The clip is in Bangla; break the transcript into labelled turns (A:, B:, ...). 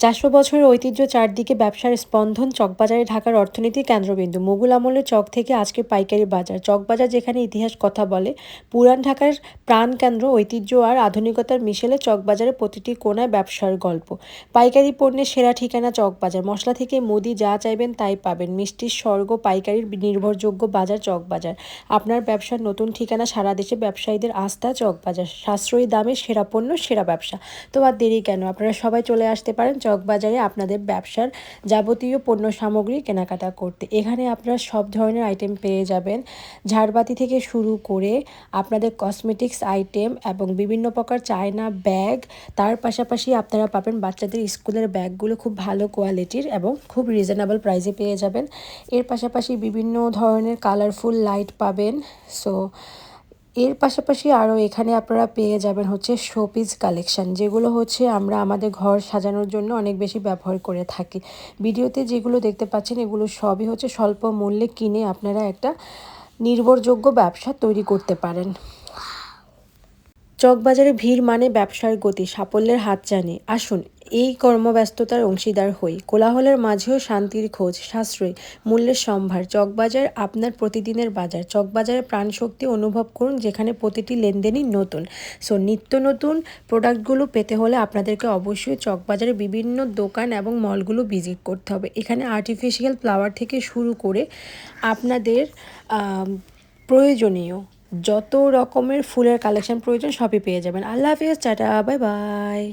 A: ৪০০ বছরের ঐতিহ্য, চারদিকে ব্যবসার স্পন্দন, চকবাজারে ঢাকার অর্থনীতির কেন্দ্রবিন্দু। মুঘল আমলের চক থেকে আজকের পাইকারি বাজার, চকবাজার যেখানে ইতিহাস কথা বলে। পুরান ঢাকার প্রাণকেন্দ্র, ঐতিহ্য আর আধুনিকতার মিশেলে চকবাজারের প্রতিটি কোণায় ব্যবসার গল্প। পাইকারি পণ্যের সেরা ঠিকানা চকবাজার। মশলা থেকে মুদি যা চাইবেন তাই পাবেন। মিষ্টির স্বর্গ, পাইকারির নির্ভরযোগ্য বাজার চকবাজার। আপনার ব্যবসার নতুন ঠিকানা, সারা দেশে ব্যবসায়ীদের আস্থা চকবাজার। সাশ্রয়ী দামে সেরা পণ্য, সেরা ব্যবসা। তো আর দেরি কেন, আপনারা সবাই চলে আসতে পারেন চকবাজারে আপনাদের ব্যবসার যাবতীয় পণ্য সামগ্রী কেনাকাটা করতে। এখানে আপনারা সব ধরনের আইটেম পেয়ে যাবেন, ঝাড়বাতি থেকে শুরু করে আপনাদের কসমেটিক্স আইটেম এবং বিভিন্ন প্রকার চায়না ব্যাগ। তার পাশাপাশি আপনারা পাবেন বাচ্চাদের স্কুলের ব্যাগগুলো খুব ভালো কোয়ালিটির এবং খুব রিজনেবল প্রাইসে পেয়ে যাবেন। এর পাশাপাশি বিভিন্ন ধরনের কালারফুল লাইট পাবেন। সো এর পাশাপাশি আরও এখানে আপনারা পেয়ে যাবেন হচ্ছে শোপিস কালেকশন, যেগুলো হচ্ছে আমরা আমাদের ঘর সাজানোর জন্য অনেক বেশি ব্যবহার করে থাকি। ভিডিওতে যেগুলো দেখতে পাচ্ছেন এগুলো সবই হচ্ছে স্বল্প মূল্যে কিনে আপনারা একটা নির্ভরযোগ্য ব্যবসা তৈরি করতে পারেন। চকবাজারে ভিড় মানে ব্যবসার গতি, সাফল্যের হাতছানি। আসুন এই কর্মব্যস্ততার অংশীদার হই। কোলাহলের মাঝেও শান্তির খোঁজ, সাশ্রয়ী মূল্যের সম্ভার। চকবাজার আপনার প্রতিদিনের বাজার। চকবাজারের প্রাণশক্তি অনুভব করুন, যেখানে প্রতিটি লেনদেনই নতুন। সো নিত্য নতুন প্রোডাক্টগুলো পেতে হলে আপনাদেরকে অবশ্যই চকবাজারের বিভিন্ন দোকান এবং মলগুলো ভিজিট করতে হবে। এখানে আর্টিফিশিয়াল ফ্লাওয়ার থেকে শুরু করে আপনাদের প্রয়োজনীয় যত রকমের ফুলের কালেকশন প্রয়োজন সবই পেয়ে যাবেন। আল্লাহ হাফিজ, টাটা, বাই বাই।